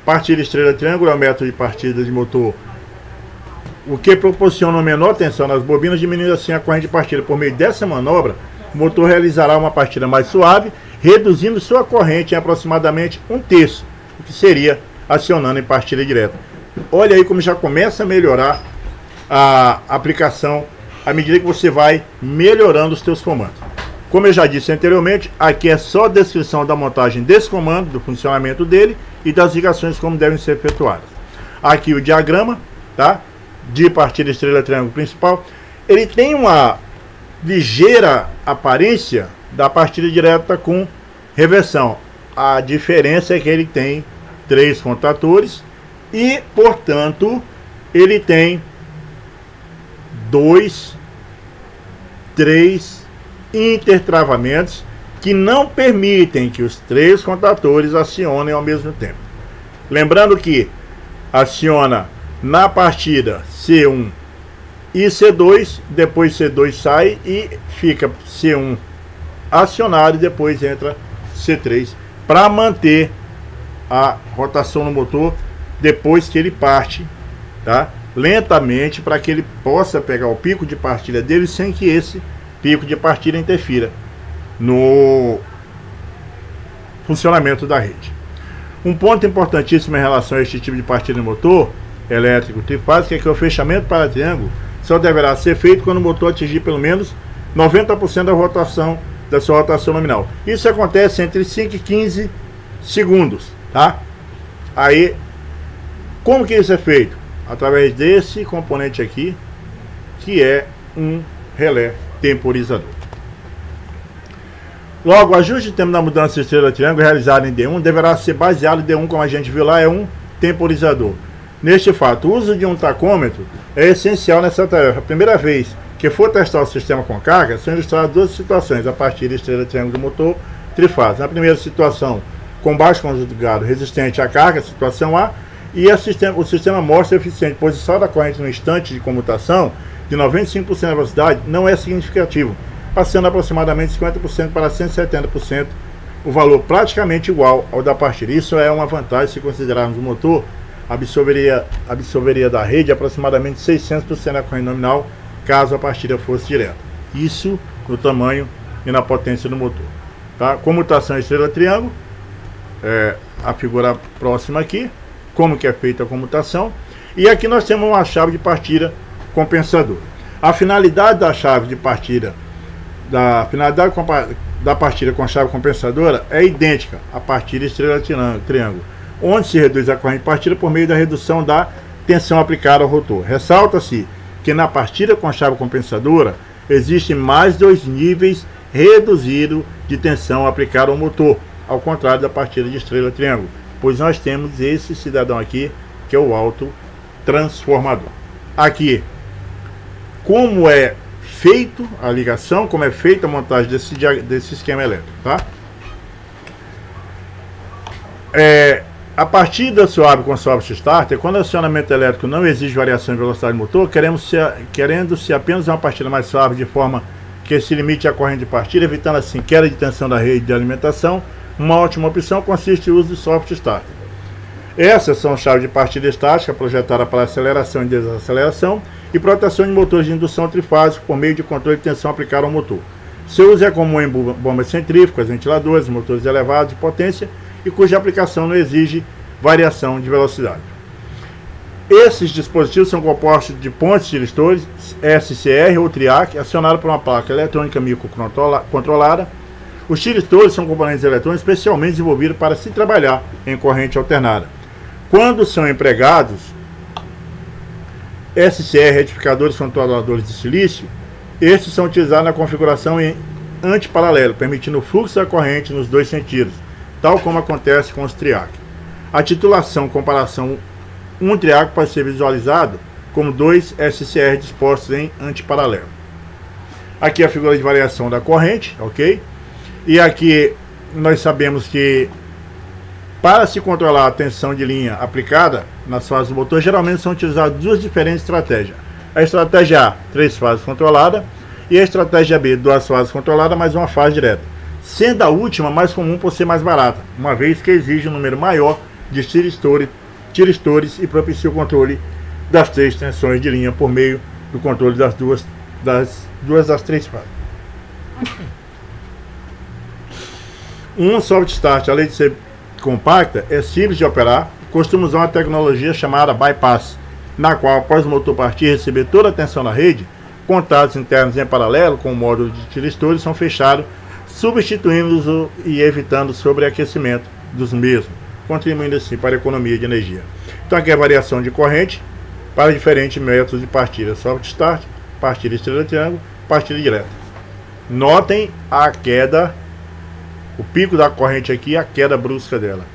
Partida estrela-triângulo é o método de partida de motor, o que proporciona uma menor tensão nas bobinas, diminuindo assim a corrente de partida. Por meio dessa manobra, o motor realizará uma partida mais suave, reduzindo sua corrente em aproximadamente 1/3, o que seria acionando em partida direta. Olha aí como já começa a melhorar a aplicação à medida que você vai melhorando os seus comandos. Como eu já disse anteriormente, aqui é só a descrição da montagem desse comando, do funcionamento dele e das ligações como devem ser efetuadas. Aqui o diagrama, tá? De partida estrela triângulo principal. Ele tem uma ligeira aparência da partida direta com reversão. A diferença é que ele tem 3 contatores e, portanto, ele tem 3 intertravamentos que não permitem que os 3 contatores acionem ao mesmo tempo. Lembrando que aciona na partida C1 e C2, depois C2 sai e fica C1 acionado e depois entra C3 para manter a rotação no motor depois que ele parte, tá? Lentamente, para que ele possa pegar o pico de partida dele sem que esse pico de partida interfira no funcionamento da rede. Um ponto importantíssimo em relação a este tipo de partida de motor elétrico trifásico é que o fechamento para triângulo só deverá ser feito quando o motor atingir pelo menos 90% da sua rotação nominal. Isso acontece entre 5 e 15 segundos, tá? Aí, como que isso é feito? Através desse componente aqui, que é um relé temporizador. Logo, o ajuste de tempo da mudança de estrela triângulo realizado em D1 deverá ser baseado em D1, como a gente viu lá, é um temporizador. Neste fato, o uso de um tacômetro é essencial nessa tarefa. A primeira vez que for testar o sistema com carga, são ilustradas 2 situações a partir da estrela triângulo do motor trifásico. Na primeira situação, com baixo conjugado resistente à carga, situação A, e o sistema mostra eficiente. Posição da corrente no instante de comutação de 95% da velocidade não é significativo, passando aproximadamente 50% para 170%, o valor praticamente igual ao da partida. Isso é uma vantagem se considerarmos o motor absorveria da rede aproximadamente 600% da corrente nominal, caso a partida fosse direta. Isso no tamanho e na potência do motor. Tá? Comutação estrela triângulo, a figura próxima aqui, como que é feita a comutação. E aqui nós temos uma chave de partida compensadora. A finalidade da chave de partida, da partida com a chave compensadora é idêntica à partida estrela triângulo, onde se reduz a corrente de partida por meio da redução da tensão aplicada ao rotor. Ressalta-se que na partida com a chave compensadora existem mais 2 níveis reduzidos de tensão aplicada ao motor, ao contrário da partida de estrela triângulo, pois nós temos esse cidadão aqui, que é o autotransformador. Aqui, como é feito a ligação, como é feita a montagem desse esquema elétrico, tá? A partida suave com soft starter, quando o acionamento elétrico não exige variação de velocidade do motor, querendo-se apenas uma partida mais suave, de forma que se limite à corrente de partida, evitando assim queda de tensão da rede de alimentação, uma ótima opção consiste no uso de soft starter. Essas são chaves de partida estática projetadas para aceleração e desaceleração e proteção de motores de indução trifásico por meio de controle de tensão aplicado ao motor. Seu uso é comum em bombas centrífugas, ventiladores, motores elevados de potência e cuja aplicação não exige variação de velocidade. Esses dispositivos são compostos de pontes tiristores SCR ou TRIAC, acionados por uma placa eletrônica microcontrolada. Os tiristores são componentes eletrônicos especialmente desenvolvidos para se trabalhar em corrente alternada. Quando são empregados SCR, retificadores controladores de silício, estes são utilizados na configuração em antiparalelo, permitindo o fluxo da corrente nos 2 sentidos, tal como acontece com os TRIAC. A titulação comparação um TRIAC pode ser visualizado como 2 SCR dispostos em antiparalelo. Aqui a figura de variação da corrente, ok? E aqui nós sabemos que para se controlar a tensão de linha aplicada nas fases do motor, geralmente são utilizadas 2 diferentes estratégias. A estratégia A, 3 fases controladas, e a estratégia B, 2 fases controladas, mais uma fase direta, sendo a última mais comum por ser mais barata, uma vez que exige um número maior de tiristores e propicia o controle das 3 tensões de linha por meio do controle das 3 fases. Um soft start, além de ser compacta, é simples de operar, costuma usar uma tecnologia chamada bypass, na qual, após o motor partir e receber toda a tensão na rede, contatos internos em paralelo com o módulo de tiristores são fechados, substituindo-os e evitando sobreaquecimento dos mesmos, contribuindo assim para a economia de energia. Então aqui é a variação de corrente para diferentes métodos de partida: soft start, partida estrela-triângulo, partida direta. Notem a queda, o pico da corrente aqui, a queda brusca dela.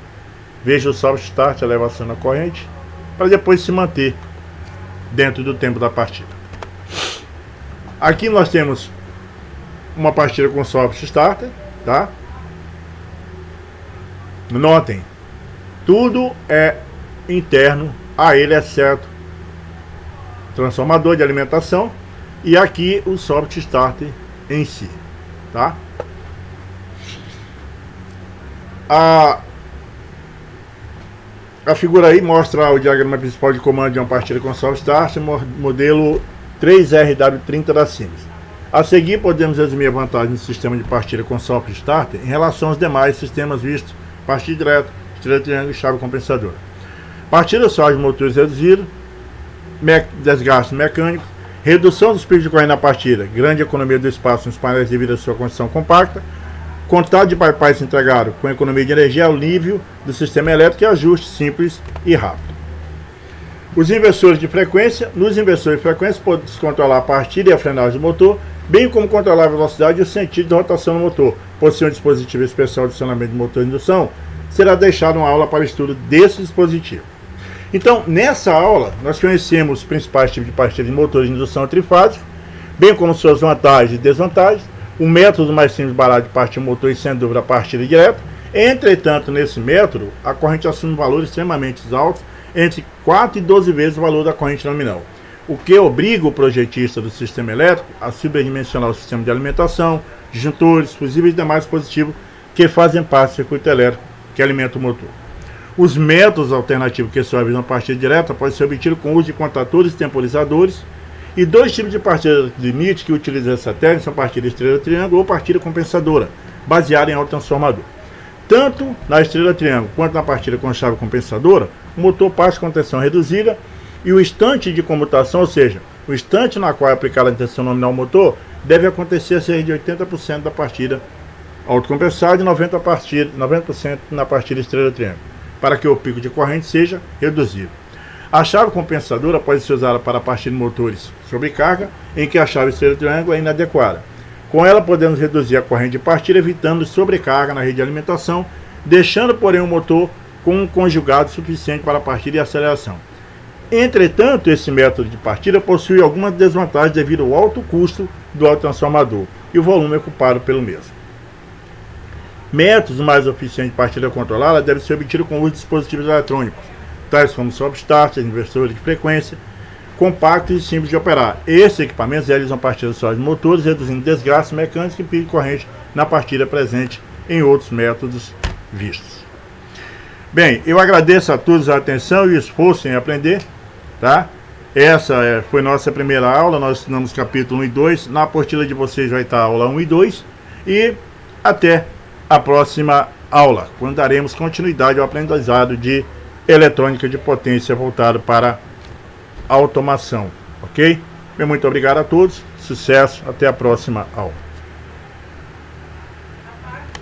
Veja o soft start, a elevação da corrente, para depois se manter dentro do tempo da partida. Aqui nós temos uma partida com soft starter, tá? Notem, tudo é interno a ele, exceto transformador de alimentação e aqui o soft starter em si, tá? A figura aí mostra o diagrama principal de comando de uma partida com soft start, modelo 3RW30 da Siemens. A seguir, podemos resumir a vantagem do sistema de partida com soft starter em relação aos demais sistemas vistos: partida direta, estrela-triângulo e chave compensadora. Partida só de motores reduzido, desgaste mecânico, redução dos picos de corrente na partida, grande economia do espaço nos painéis devido à sua condição compacta, contato de bypass integrado com economia de energia ao nível do sistema elétrico e ajuste simples e rápido. Os inversores de frequência. Nos inversores de frequência, pode-se controlar a partida e a frenagem do motor, bem como controlar a velocidade e o sentido de rotação do motor. Possui um dispositivo especial de acionamento de motor de indução. Será deixada uma aula para estudo desse dispositivo. Então, nessa aula, nós conhecemos os principais tipos de partida de motores de indução trifásico, bem como suas vantagens e desvantagens, o método mais simples e barato de partir o motor e, sem dúvida, a partida direta. Entretanto, nesse método, a corrente assume valores extremamente altos, entre 4 e 12 vezes o valor da corrente nominal, o que obriga o projetista do sistema elétrico a subdimensionar o sistema de alimentação, disjuntores, fusíveis e demais dispositivos que fazem parte do circuito elétrico que alimenta o motor. Os métodos alternativos que só visam partida direta podem ser obtidos com o uso de contatores e temporizadores, e dois tipos de partida limite que utilizam essa técnica são partida estrela-triângulo ou partida compensadora, baseada em autotransformador. Tanto na estrela-triângulo quanto na partida com chave compensadora, o motor parte com tensão reduzida e o instante de comutação, ou seja, o instante na qual é aplicada a tensão nominal ao motor, deve acontecer a cerca de 80% da partida autocompensada e 90% na partida estrela-triângulo, para que o pico de corrente seja reduzido. A chave compensadora pode ser usada para a partida de motores sobrecarga, em que a chave estrela-triângulo é inadequada. Com ela podemos reduzir a corrente de partida, evitando sobrecarga na rede de alimentação, deixando, porém, o motor com um conjugado suficiente para a partida e aceleração. Entretanto, esse método de partida possui algumas desvantagens devido ao alto custo do autotransformador e o volume ocupado pelo mesmo. Métodos mais eficientes de partida controlada devem ser obtidos com o uso de dispositivos eletrônicos, tais como soft start, inversores de frequência, compactos e simples de operar. Esses equipamentos realizam partidas só de motores, reduzindo desgaste mecânico e pico de corrente na partida presente em outros métodos vistos. Bem, eu agradeço a todos a atenção e o esforço em aprender, tá? Essa foi nossa primeira aula, nós estudamos capítulo 1 e 2, na apostila de vocês vai estar a aula 1 e 2, e até a próxima aula, quando daremos continuidade ao aprendizado de eletrônica de potência voltado para automação, ok? Muito obrigado a todos, sucesso, até a próxima aula.